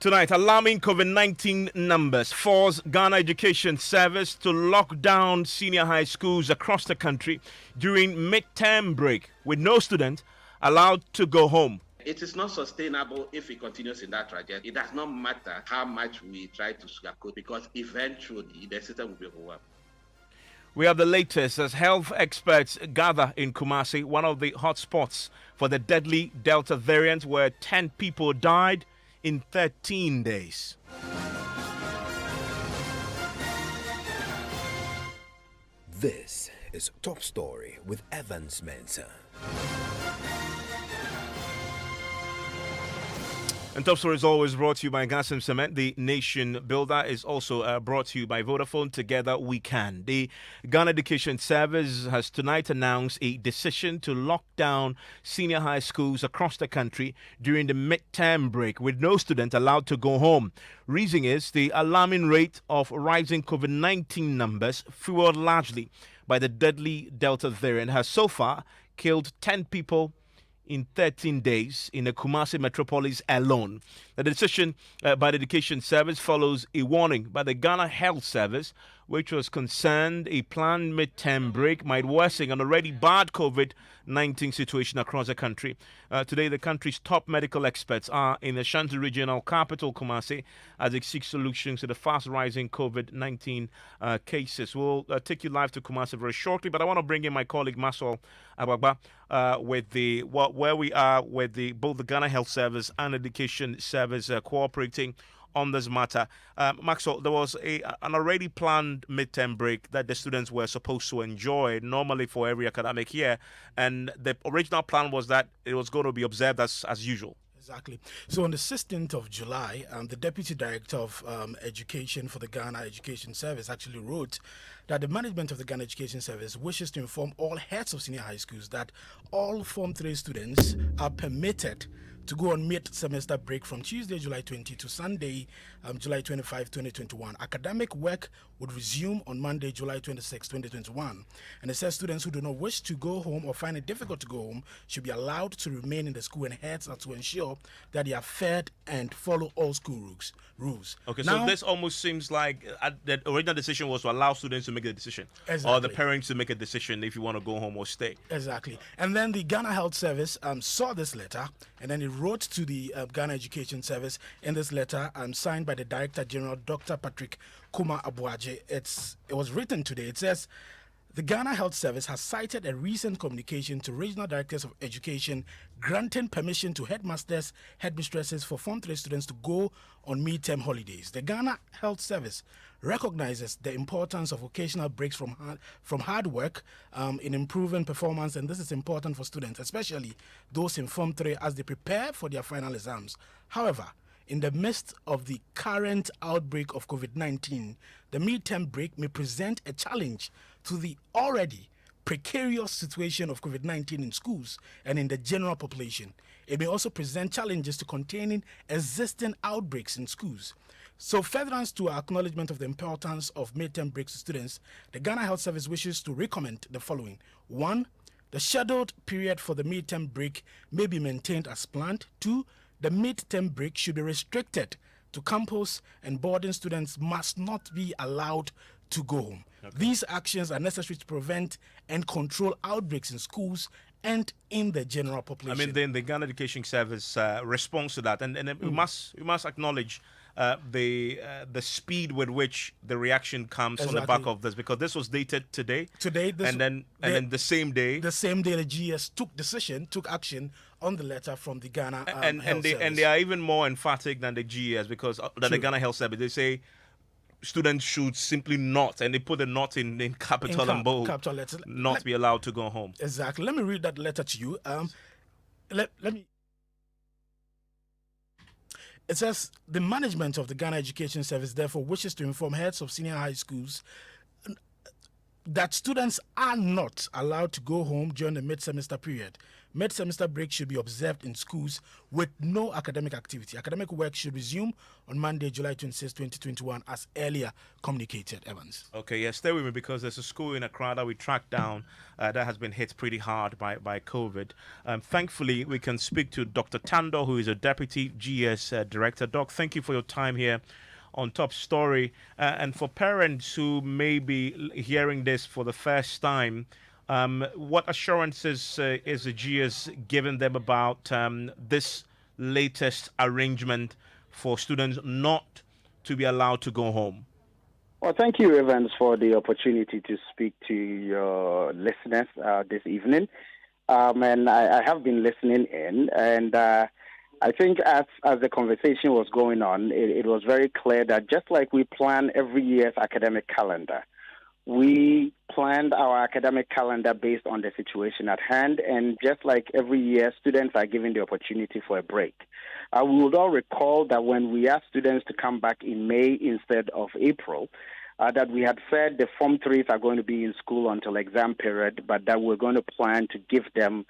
Tonight, alarming COVID-19 numbers force Ghana Education Service to lock down senior high schools across the country during midterm break, with no student allowed to go home. It is not sustainable if it continues in that trajectory. It does not matter how much we try to sugarcoat, because eventually the system will be overwhelmed. We have the latest as health experts gather in Kumasi, one of the hotspots for the deadly Delta variant, where 10 people died in 13 days. This is Top Story with Evans Mensah. And Top Story is always brought to you by Gas and Cement. The Nation Builder is also brought to you by Vodafone. Together we can. The Ghana Education Service has tonight announced a decision to lock down senior high schools across the country during the midterm break, with no student allowed to go home. Reason is the alarming rate of rising COVID-19 numbers, fueled largely by the deadly Delta variant, has so far killed 10 people in 13 days in the Kumasi metropolis alone. The decision by the Education Service follows a warning by the Ghana Health Service, which was concerned a planned midterm break might worsen an already bad COVID-19 situation across the country. Today, the country's top medical experts are in the Ashanti regional capital, Kumasi, as they seek solutions to the fast-rising COVID-19 cases. We'll take you live to Kumasi very shortly, but I want to bring in my colleague Masol Abagba with where we are with both the Ghana Health Service and Education Service cooperating on this matter. Maxwell, there was an already planned midterm break that the students were supposed to enjoy normally for every academic year, and the original plan was that it was going to be observed as usual. Exactly. So on the 16th of July, the Deputy Director of Education for the Ghana Education Service actually wrote that the management of the Ghana Education Service wishes to inform all heads of senior high schools that all Form 3 students are permitted to go on mid-semester break from Tuesday, July 20 to Sunday, July 25, 2021. Academic work would resume on Monday, July 26, 2021. And it says students who do not wish to go home or find it difficult to go home should be allowed to remain in the school, and heads are to ensure that they are fed and follow all school rules. Okay, now, so this almost seems like the original decision was to allow students to make the decision, exactly, or the parents to make a decision if you want to go home or stay. Exactly. And then the Ghana Health Service saw this letter, and then it wrote to the Ghana Education Service in this letter signed by the Director General, Dr. Patrick Kuma Abuaje. It was written today. It says, the Ghana Health Service has cited a recent communication to regional directors of education granting permission to headmasters, headmistresses for Form 3 students to go on midterm holidays. The Ghana Health Service recognizes the importance of occasional breaks from hard work in improving performance, and this is important for students, especially those in Form 3, as they prepare for their final exams. However, in the midst of the current outbreak of COVID-19, the midterm break may present a challenge to the already precarious situation of COVID-19 in schools and in the general population. It may also present challenges to containing existing outbreaks in schools. So, furtherance to our acknowledgement of the importance of midterm breaks to students, the Ghana Health Service wishes to recommend the following. 1. The scheduled period for the midterm break may be maintained as planned. 2. The midterm break should be restricted to campus, and boarding students must not be allowed to go home. Okay. These actions are necessary to prevent and control outbreaks in schools and in the general population. I mean, then the Ghana Education Service responds to that, and we must acknowledge the speed with which the reaction comes on the back of this, because this was dated today, and then the same day the GS took action on the letter from the Ghana and Health Service. And they are even more emphatic than the GS, because the Ghana Health Service, they say students should simply not, and they put the not in capital and bold, capital letters, not be allowed to go home. Exactly. Let me read that letter to you. Let me. It says, the management of the Ghana Education Service therefore wishes to inform heads of senior high schools that students are not allowed to go home during the mid-semester period. Mid-semester break should be observed in schools with no academic activity. Academic work should resume on Monday, July 26, 2021, as earlier communicated, Evans. Okay, yeah, stay with me because there's a school in Accra that we tracked down that has been hit pretty hard by COVID. Thankfully, we can speak to Dr. Tando, who is a Deputy GS Director. Doc, thank you for your time here on Top Story. And for parents who may be hearing this for the first time, what assurances is the GS giving them about this latest arrangement for students not to be allowed to go home? Well, thank you, Evans, for the opportunity to speak to your listeners this evening. And I have been listening in, and I think as the conversation was going on, it was very clear that just like we plan every year's academic calendar, we planned our academic calendar based on the situation at hand, and just like every year, students are given the opportunity for a break. We would all recall that when we asked students to come back in May instead of April, that we had said the Form 3s are going to be in school until exam period, but that we're going to plan to give them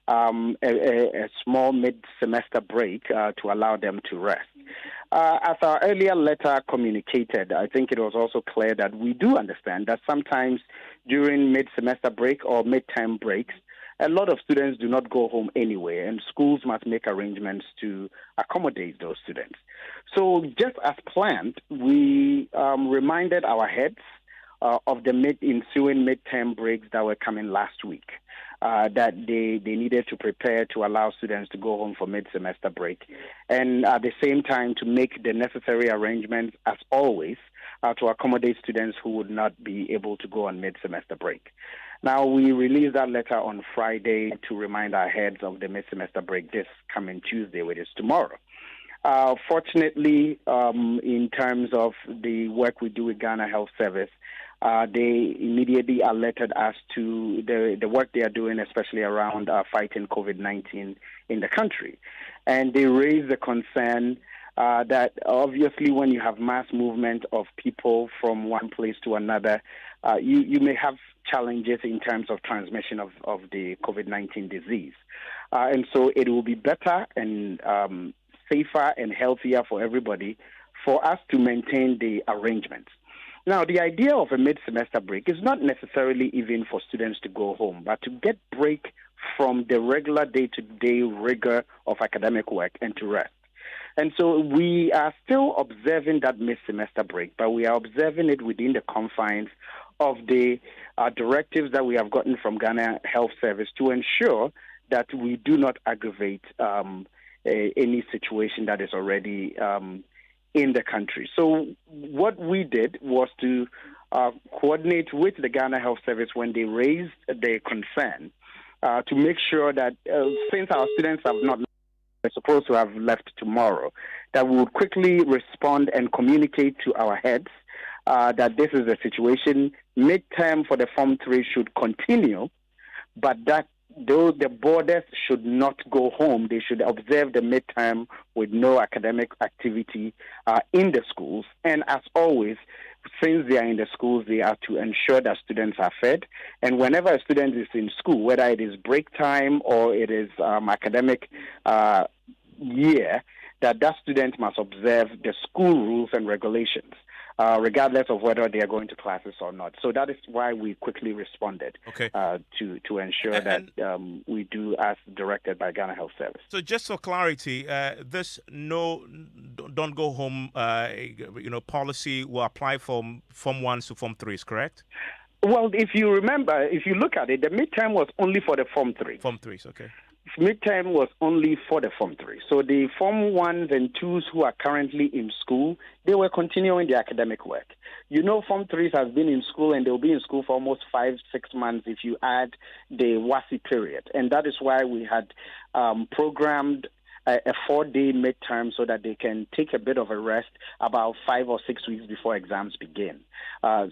a small mid-semester break to allow them to rest. As our earlier letter communicated, I think it was also clear that we do understand that sometimes during mid-semester break or mid-term breaks, a lot of students do not go home anyway, and schools must make arrangements to accommodate those students. So just as planned, we reminded our heads of the ensuing mid-term breaks that were coming last week. That they needed to prepare to allow students to go home for mid-semester break, and at the same time to make the necessary arrangements, as always, to accommodate students who would not be able to go on mid-semester break. Now, we released that letter on Friday to remind our heads of the mid-semester break this coming Tuesday, which is tomorrow. Fortunately, in terms of the work we do with Ghana Health Service, they immediately alerted us to the work they are doing, especially around fighting COVID-19 in the country. And they raised the concern that obviously when you have mass movement of people from one place to another, you may have challenges in terms of transmission of the COVID-19 disease. And so it will be better and safer and healthier for everybody for us to maintain the arrangements. Now, the idea of a mid-semester break is not necessarily even for students to go home, but to get break from the regular day-to-day rigor of academic work and to rest. And so we are still observing that mid-semester break, but we are observing it within the confines of the directives that we have gotten from Ghana Health Service to ensure that we do not aggravate any situation that is already in the country. So what we did was to coordinate with the Ghana Health Service when they raised their concern to make sure that since our students have not supposed to have left tomorrow, that we would quickly respond and communicate to our heads that this is the situation. Midterm for the Form 3 should continue, but that though the boarders should not go home, they should observe the midterm with no academic activity in the schools. And as always, since they are in the schools, they are to ensure that students are fed. And whenever a student is in school, whether it is break time or it is academic year, that student must observe the school rules and regulations, regardless of whether they are going to classes or not. So that is why we quickly responded to ensure that we do as directed by Ghana Health Service. So just for clarity, this don't go home policy will apply from Form 1s to Form 3s, correct? Well, if you remember, if you look at it, the midterm was only for the Form 3. Form 3s, okay. Midterm was only for the Form 3. So the Form 1s and 2s who are currently in school, they were continuing their academic work. You know, Form 3s has been in school and they'll be in school for almost 5-6 months if you add the WASI period. And that is why we had programmed a 4-day midterm so that they can take a bit of a rest about 5 or 6 weeks before exams begin.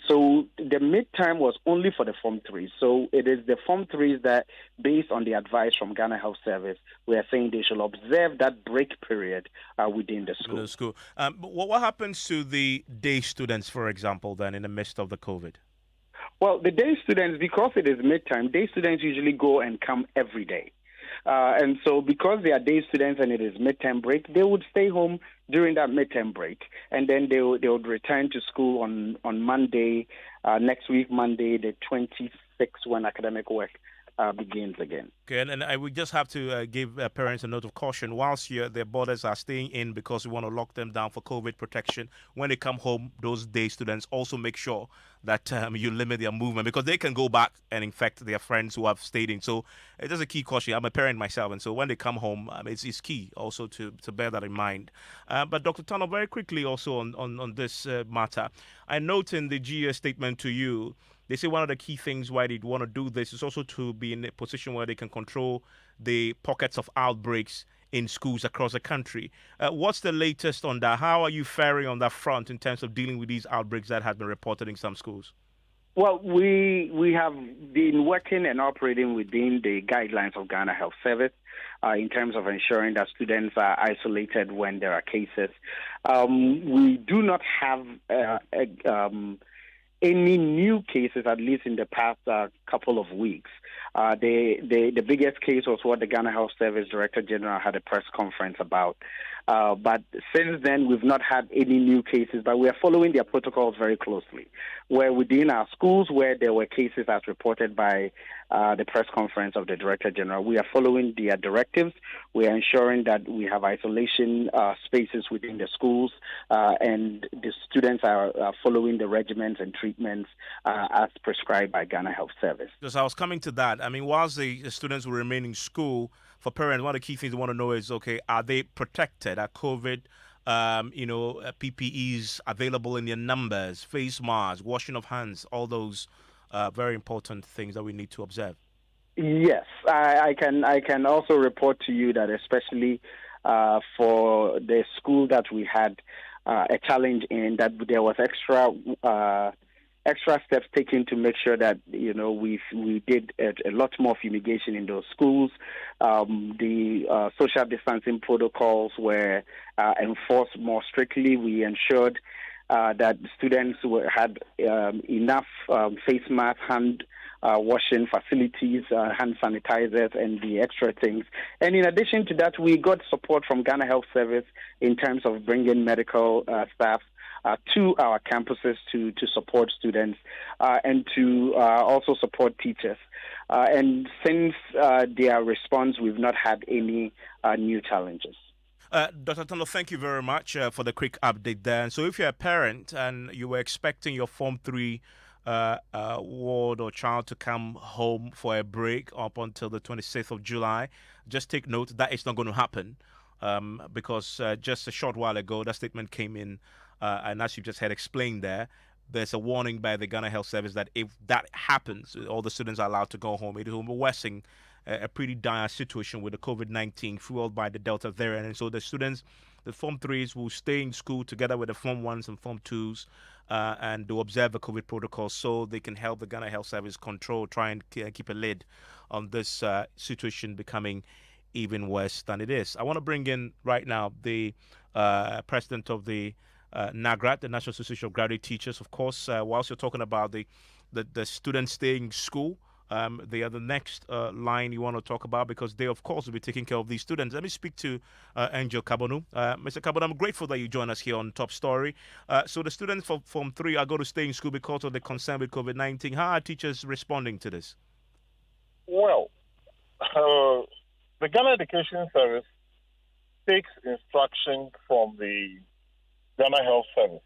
So the midterm was only for the Form 3s. So it is the Form 3s that, based on the advice from Ghana Health Service, we are saying they should observe that break period within the school. But what happens to the day students, for example, then in the midst of the COVID? Well, the day students, because it is midterm, day students usually go and come every day. And so because they are day students and it is midterm break, they would stay home during that midterm break. And then they would return to school on Monday, next week, Monday, the 26th, when academic work begins again. Okay, and I would just have to give parents a note of caution. Whilst their borders are staying in because we want to lock them down for COVID protection, when they come home, those day students, also make sure that you limit their movement because they can go back and infect their friends who have stayed in. So it is a key caution. I'm a parent myself, and so when they come home, it's key also to bear that in mind. But Dr. Tano, very quickly also on this matter, I note in the GS statement to you, they say one of the key things why they want to do this is also to be in a position where they can control the pockets of outbreaks in schools across the country. What's the latest on that? How are you faring on that front in terms of dealing with these outbreaks that have been reported in some schools? Well, we have been working and operating within the guidelines of Ghana Health Service in terms of ensuring that students are isolated when there are cases. We do not have any new cases, at least in the past couple of weeks. The biggest case was what the Ghana Health Service Director General had a press conference about. But since then, we've not had any new cases, but we are following their protocols very closely. Where within our schools where there were cases as reported by the press conference of the Director General, we are following their directives. We are ensuring that we have isolation spaces within the schools and the students are following the regimens and treatments as prescribed by Ghana Health Service. Because I was coming to that. I mean, whilst the students will remain in school, for parents, one of the key things they want to know is, okay, are they protected? Are COVID, PPEs available in their numbers, face masks, washing of hands, all those very important things that we need to observe? Yes, I can also report to you that especially for the school that we had a challenge in, that there was extra steps taken to make sure that we did a lot more fumigation in those schools. The social distancing protocols were enforced more strictly. We ensured that students had enough face masks, hand washing facilities, hand sanitizers, and the extra things. And in addition to that, we got support from Ghana Health Service in terms of bringing medical staff to our campuses to support students and to also support teachers. And since their response, we've not had any new challenges. Dr. Tano, thank you very much for the quick update there. And so if you're a parent and you were expecting your Form 3 ward or child to come home for a break up until the 26th of July, just take note that it's not going to happen because just a short while ago, that statement came in and as you just had explained there's a warning by the Ghana Health Service that if that happens, all the students are allowed to go home. It will be worsening a pretty dire situation with the COVID-19 fueled by the Delta variant. And so the students, the Form 3s, will stay in school together with the Form 1s and Form 2s and to observe the COVID protocols so they can help the Ghana Health Service try and keep a lid on this situation becoming even worse than it is. I want to bring in right now the president of the NAGRAT, the National Association of Graduate Teachers. Of course, whilst you're talking about the students staying in school, they are the next line you want to talk about because they, of course, will be taking care of these students. Let me speak to Angel Kabonu. Mr. Kabonu, I'm grateful that you join us here on Top Story. So the students from Form 3 are going to stay in school because of the concern with COVID-19. How are teachers responding to this? Well, the Ghana Education Service takes instruction from the Ghana Health Service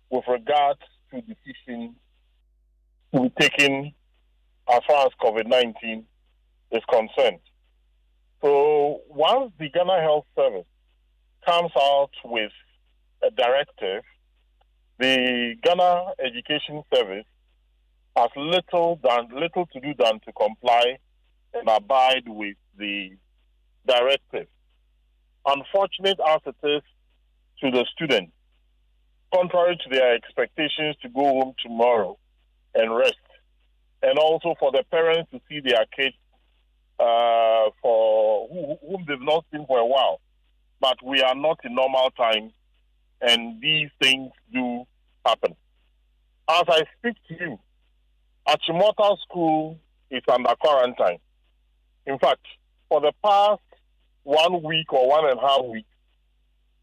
with regard to decisions to be taken as far as COVID-19 is concerned. So once the Ghana Health Service comes out with a directive, the Ghana Education Service has little to do than to comply and abide with the directive. Unfortunate as it is to the students, contrary to their expectations to go home tomorrow and rest, and also for the parents to see their kids for whom they've not seen for a while. But we are not in normal times, and these things do happen. As I speak to you, Achimota School is under quarantine. In fact, for the past 1 week or 1.5 weeks,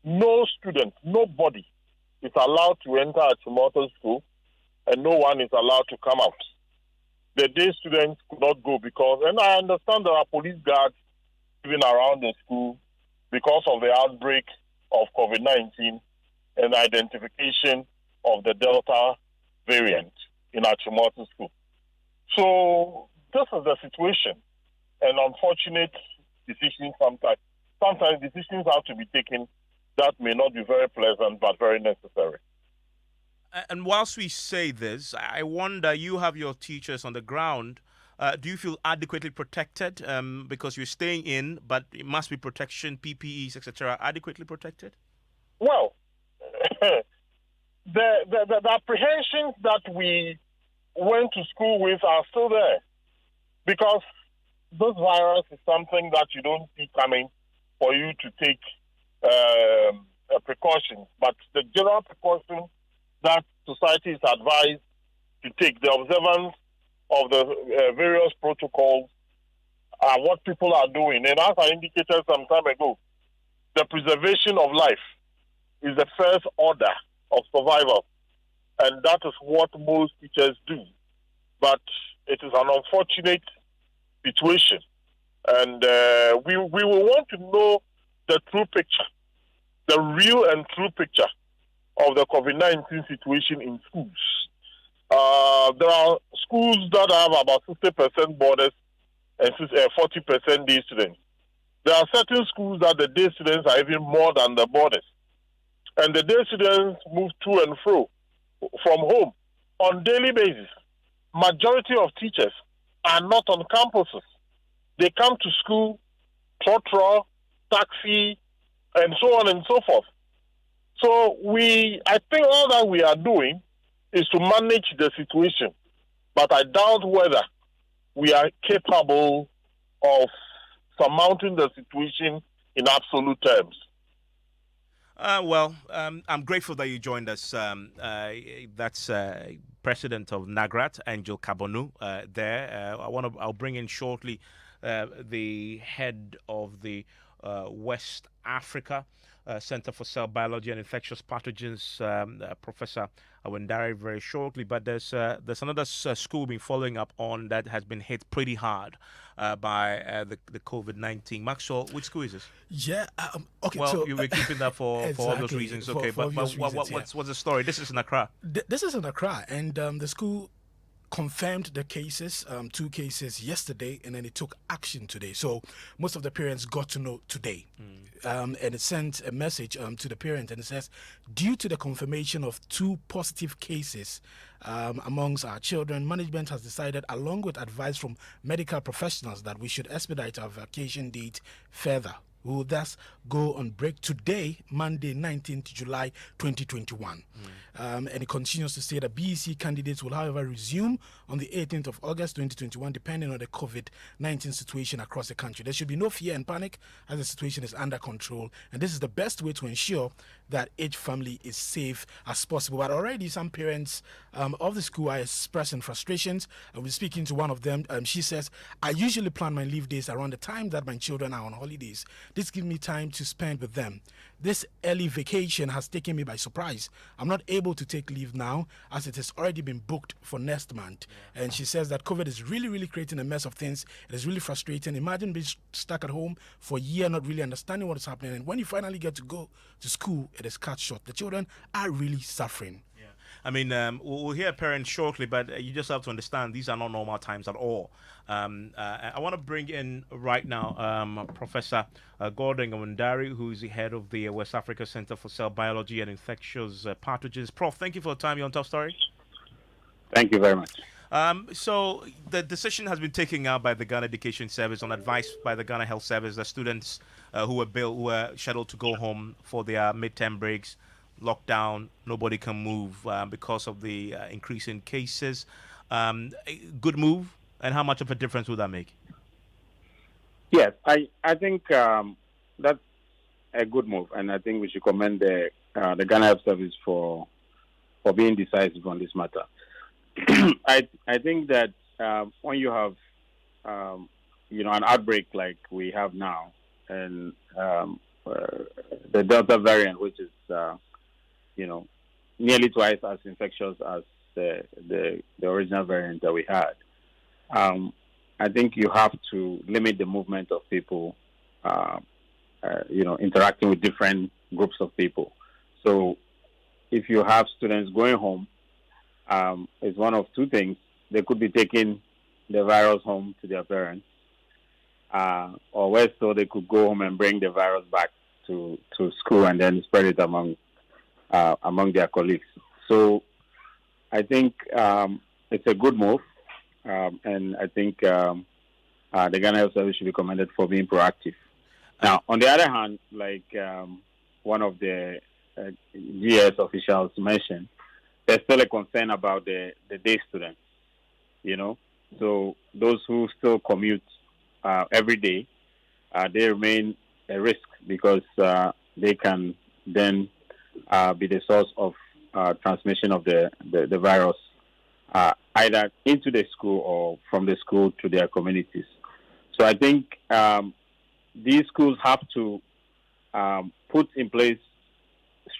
no student, nobody is allowed to enter Achimota School, and no one is allowed to come out. The day students could not go because, and I understand there are police guards even around the school because of the outbreak of COVID-19 and identification of the Delta variant in Achimota School. So this is the situation. An unfortunate decision sometimes. Sometimes decisions have to be taken that may not be very pleasant but very necessary. And whilst we say this, I wonder, you have your teachers on the ground. Do you feel adequately protected? Because you're staying in, but it must be protection, PPEs, etc. Adequately protected? Well, the apprehensions that we went to school with are still there because this virus is something that you don't see coming for you to take precautions. But the general precaution that society is advised to take, the observance of the various protocols, are what people are doing. And as I indicated some time ago, the preservation of life is the first order of survival. And that is what most teachers do. But it is an unfortunate situation. And we will want to know the true picture, the real and true picture of the COVID-19 situation in schools. There are schools that have about 60% boarders and 40% day students. There are certain schools that the day students are even more than the boarders. And the day students move to and fro from home on daily basis. Majority of teachers are not on campuses. They come to school, trotro, taxi, and so on and so forth. So I think all that we are doing is to manage the situation. But I doubt whether we are capable of surmounting the situation in absolute terms. I'm grateful that you joined us. That's President of NAGRAT, Angel Kabonu, there. I'll bring in shortly the head of the West Africa Center for Cell Biology and Infectious Pathogens, Professor Awendari, very shortly. But there's another school been following up on that has been hit pretty hard by the COVID-19. Maxwell, which school is this? Yeah. Okay. Well, so, you were keeping that for exactly, all those reasons. Okay, for but obvious reasons, what's the story? This is in Accra. This is in Accra, and the school confirmed the cases, 2 cases yesterday, and then it took action today. So most of the parents got to know today. And it sent a message to the parents, and it says, due to the confirmation of 2 positive cases amongst our children, management has decided, along with advice from medical professionals, that we should expedite our vacation date further. We will thus go on break today, Monday, 19th July 2021. And it continues to say that BEC candidates will, however, resume on the 18th of August 2021, depending on the COVID-19 situation across the country. There should be no fear and panic as the situation is under control. And this is the best way to ensure that each family is safe as possible. But already some parents of the school are expressing frustrations. We're speaking to one of them. She says, I usually plan my leave days around the time that my children are on holidays. This gives me time to spend with them. This early vacation has taken me by surprise. I'm not able to take leave now as it has already been booked for next month. And she says that COVID is really, really creating a mess of things. It is really frustrating. Imagine being stuck at home for a year, not really understanding what is happening. And when you finally get to go to school, it is cut short. The children are really suffering. I mean, we'll hear parents shortly, but you just have to understand these are not normal times at all. I want to bring in right now Professor Gordon Awendari, who is the head of the West Africa Center for Cell Biology and Infectious Pathogens. Prof, thank you for the time. You're on Top Story. Thank you very much. So the decision has been taken out by the Ghana Education Service on advice by the Ghana Health Service that students who were scheduled to go home for their midterm breaks, lockdown, nobody can move because of the increase in cases. Good move, and how much of a difference would that make? Yes, I think that's a good move, and I think we should commend the Ghana Health Service for being decisive on this matter. I think that when you have an outbreak like we have now, and the Delta variant, which is you know nearly twice as infectious as the original variant that we had, I think you have to limit the movement of people, interacting with different groups of people. So if you have students going home, it's one of two things. They could be taking the virus home to their parents, or worse so they could go home and bring the virus back to school and then spread it among their colleagues. So I think it's a good move, and I think the Ghana Health Service should be commended for being proactive. Now, on the other hand, like one of the GS officials mentioned, there's still a concern about the day students, So those who still commute every day, they remain a risk because they can then be the source of transmission of the virus, either into the school or from the school to their communities. So I think these schools have to put in place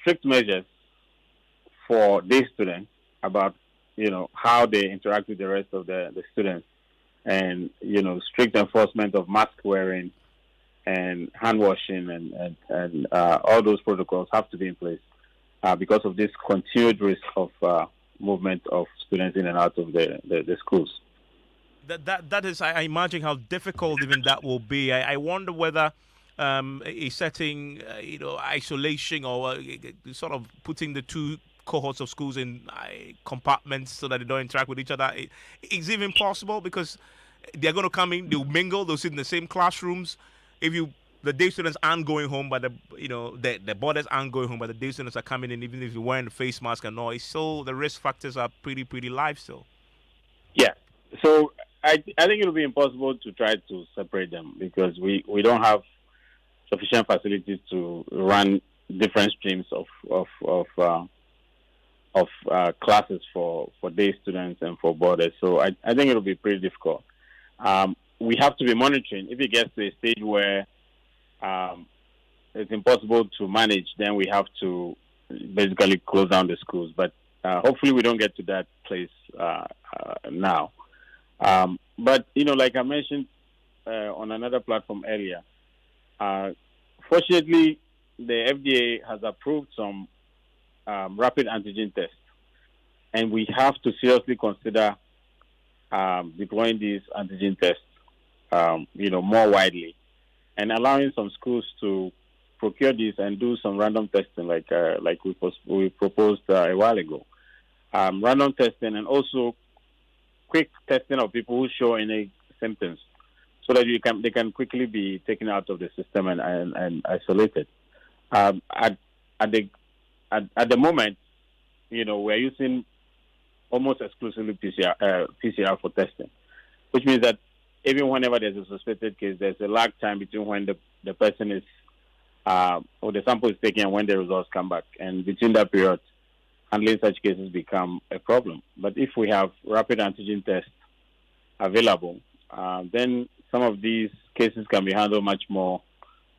strict measures for day students about how they interact with the rest of the students, and strict enforcement of mask wearing and hand washing and all those protocols have to be in place because of this continued risk of movement of students in and out of the schools. That is, I imagine how difficult even that will be. I wonder whether a setting, isolation or sort of putting the two cohorts of schools in compartments so that they don't interact with each other, it's even possible because they're going to come in, they'll mingle, they'll sit in the same classrooms. The day students aren't going home, but the boarders aren't going home, but the day students are coming in, even if you're wearing the face mask and all, so the risk factors are pretty live still. Yeah. So I think it'll be impossible to try to separate them because we don't have sufficient facilities to run different streams of classes for day students and for boarders. So I think it'll be pretty difficult. We have to be monitoring. If it gets to a stage where it's impossible to manage, then we have to basically close down the schools. But hopefully we don't get to that place now. But, like I mentioned on another platform earlier, fortunately, the FDA has approved some rapid antigen tests, and we have to seriously consider deploying these antigen tests, more widely, and allowing some schools to procure these and do some random testing, like we proposed a while ago. Random testing and also quick testing of people who show any symptoms, so that they can quickly be taken out of the system and isolated. At the moment, we're using almost exclusively PCR for testing, which means that even whenever there's a suspected case, there's a lag time between when the person is or the sample is taken and when the results come back, and between that period, handling such cases become a problem. But if we have rapid antigen tests available, then some of these cases can be handled much more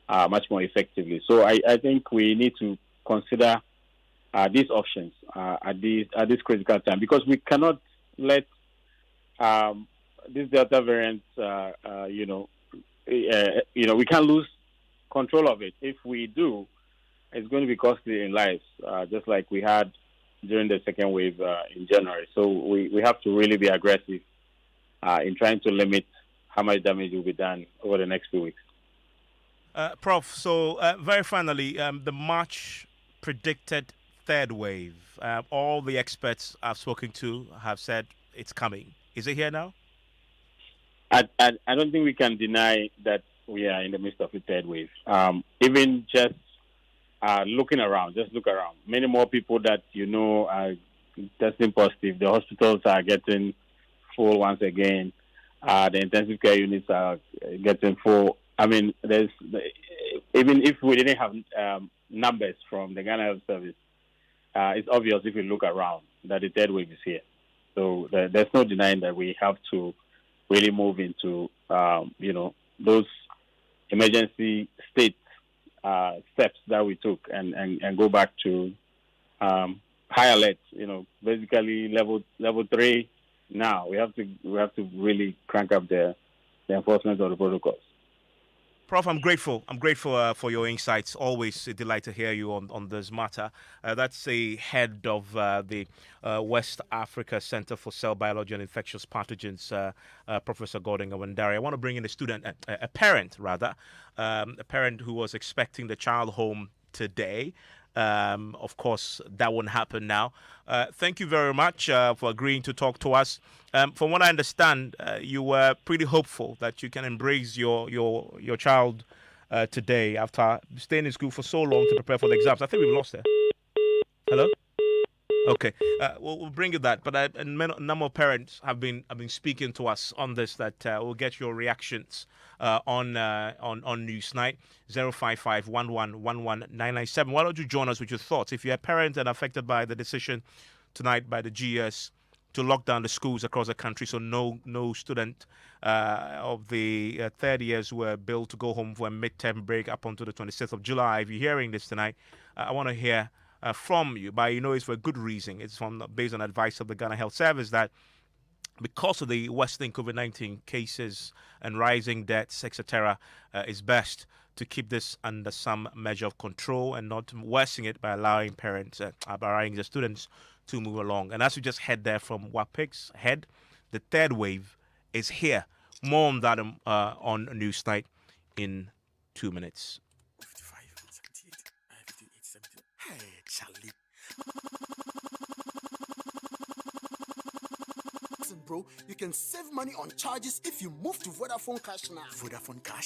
effectively. So I think we need to consider these options at this critical time, because we cannot let this Delta variant, we can't lose control of it. If we do, it's going to be costly in lives, just like we had during the second wave in January. So we have to really be aggressive in trying to limit how much damage will be done over the next few weeks. Prof, so very finally, the March predicted third wave, all the experts I've spoken to have said it's coming. Is it here now? I don't think we can deny that we are in the midst of a third wave. Even just looking around, just look around. Many more people that are testing positive. The hospitals are getting full once again. The intensive care units are getting full. I mean, even if we didn't have numbers from the Ghana Health Service, it's obvious if you look around that the third wave is here. So there's no denying that we have to really move into, those emergency state steps that we took and go back to high alert. Basically level 3 now. We have to really crank up the enforcement of the protocols. Prof, I'm grateful. I'm grateful for your insights. Always a delight to hear you on this matter. That's the head of the West Africa Center for Cell Biology and Infectious Pathogens, Professor Gordon Awandari. I want to bring in a parent who was expecting the child home today. Of course, that won't happen now. Thank you very much for agreeing to talk to us. From what I understand, you were pretty hopeful that you can embrace your child today after staying in school for so long to prepare for the exams. I think we've lost her. Hello? Okay, we'll bring you that. But a number of parents have been speaking to us on this. That we'll get your reactions on Newsnight 055-11-11997. Why don't you join us with your thoughts? If you're a parent and affected by the decision tonight by the GS to lock down the schools across the country, so no student of the third years were billed to go home for a midterm break up until the 26th of July. If you're hearing this tonight, I want to hear from you, but it's for a good reason. It's based on advice of the Ghana Health Service that because of the worsening COVID-19 cases and rising deaths, etc., it's best to keep this under some measure of control and not worsen it by allowing parents, allowing the students to move along. And as we just heard there from WAPIC's head, the third wave is here. More on that on Newsnight in 2 minutes. 55, 78, 58, 70. Hey, Charlie. Listen, bro, you can save money on charges if you move to Vodafone Cash now. Vodafone Cash?